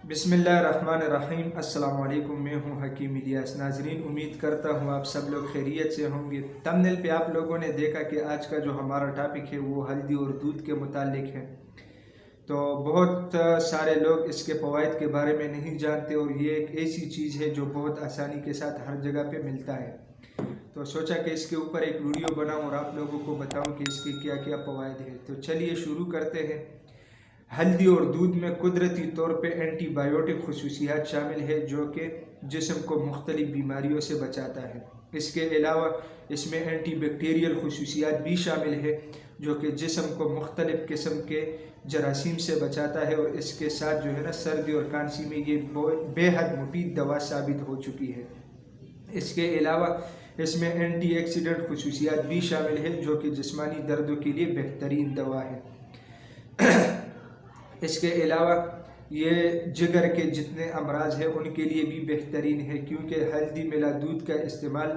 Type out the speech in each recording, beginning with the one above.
बिस्मिल्लाहिर्रहमानिर्रहीम। अस्सलाम वालेकुम। मैं हूँ हकीमिलियास। नाजरीन, उम्मीद करता हूँ आप सब लोग खैरियत से होंगे। थंबनेल पे आप लोगों ने देखा कि आज का जो हमारा टॉपिक है वो हल्दी और दूध के मुतालिक है। तो बहुत सारे लोग इसके फ़वाइद के बारे में नहीं जानते और ये एक ऐसी चीज़ है जो बहुत आसानी के साथ हर जगह पे मिलता है। तो सोचा कि इसके ऊपर एक वीडियो बनाऊँ और आप लोगों को बताऊँ कि इसके क्या क्या फ़वाइद है। तो चलिए शुरू करते हैं। हल्दी और दूध में कुदरती तौर पे एंटीबायोटिक खसूसियात शामिल है जो कि जिस्म को मुख्तलिफ बीमारियों से बचाता है। इसके अलावा इसमें एंटीबैक्टीरियल खसूसियात भी शामिल है जो कि जिस्म को मुख्तलिफ किस्म के जरासीम से बचाता है। और इसके साथ जो है ना, सर्दी और खांसी में ये बेहद मुफीद दवा साबित हो चुकी है। इसके अलावा इसमें एंटीऑक्सीडेंट खसूसियात भी शामिल है जो कि जिस्मानी दर्दों के लिए बेहतरीन दवा है। इसके अलावा ये जिगर के जितने अमराज हैं उनके लिए भी बेहतरीन है, क्योंकि हल्दी मिला दूध का इस्तेमाल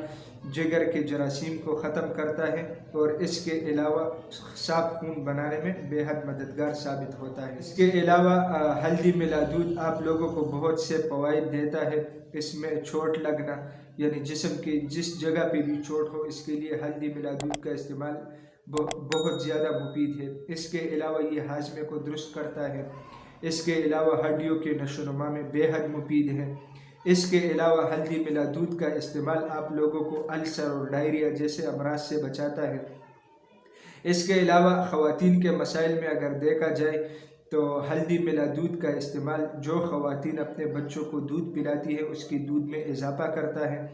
जिगर के जरासीम को ख़त्म करता है और इसके अलावा साफ खून बनाने में बेहद मददगार साबित होता है। इसके अलावा हल्दी मिला दूध आप लोगों को बहुत से फ़वाइद देता है। इसमें चोट लगना यानी जिस्म के जिस जगह पे भी चोट हो, इसके लिए हल्दी मिला दूध का इस्तेमाल बहुत ज़्यादा मुफीद है। इसके अलावा ये हाजमे को दुरुस्त करता है। इसके अलावा हड्डियों के नशोनुमा में बेहद मुफीद है। इसके अलावा हल्दी मिला दूध का इस्तेमाल आप लोगों को अल्सर और डायरिया जैसे अमराज से बचाता है। इसके अलावा ख़वातीन के मसाइल में अगर देखा जाए तो हल्दी मिला दूध का इस्तेमाल जो ख़वातीन अपने बच्चों को दूध पिलाती है उसकी दूध में इजाफ़ा करता है।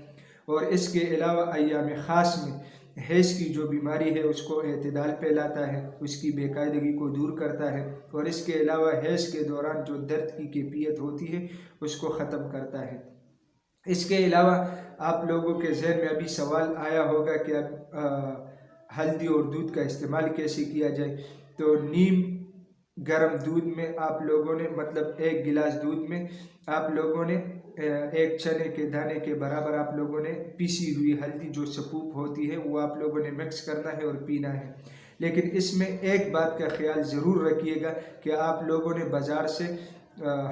और इसके अलावा अय्याम ख़ास में हैज़ की जो बीमारी है उसको एतदाल पे लाता है, उसकी बेकायदगी को दूर करता है। और इसके अलावा हैज़ के दौरान जो दर्द की कैफियत होती है उसको ख़त्म करता है। इसके अलावा आप लोगों के जहन में अभी सवाल आया होगा कि अब हल्दी और दूध का इस्तेमाल कैसे किया जाए। तो नीम गर्म दूध में आप लोगों ने मतलब 1 गिलास दूध में आप लोगों ने 1 चने के दाने के बराबर आप लोगों ने पिसी हुई हल्दी जो सपूप होती है वो आप लोगों ने मिक्स करना है और पीना है। लेकिन इसमें एक बात का ख्याल ज़रूर रखिएगा कि आप लोगों ने बाज़ार से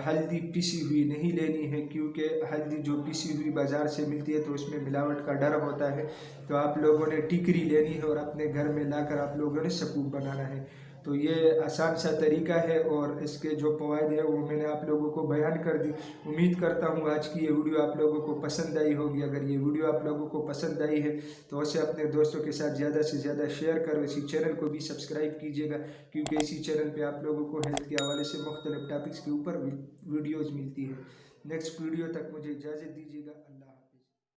हल्दी पिसी हुई नहीं लेनी है, क्योंकि हल्दी जो पिसी हुई बाज़ार से मिलती है तो उसमें मिलावट का डर होता है। तो आप लोगों ने टिकरी लेनी है और अपने घर में लाकर आप लोगों ने सपूप बनाना है। तो ये आसान सा तरीका है और इसके जो फ़वाइद है वो मैंने आप लोगों को बयान कर दी। उम्मीद करता हूँ आज की ये वीडियो आप लोगों को पसंद आई होगी। अगर ये वीडियो आप लोगों को पसंद आई है तो उसे अपने दोस्तों के साथ ज़्यादा से ज़्यादा शेयर करो। इसी चैनल को भी सब्सक्राइब कीजिएगा, क्योंकि इसी चैनल पे आप लोगों को हेल्थ के हवाले से मुख्तलिफ टॉपिक्स के ऊपर वीडियोज़ मिलती है। नेक्स्ट वीडियो तक मुझे इजाज़त दीजिएगा। अल्लाह।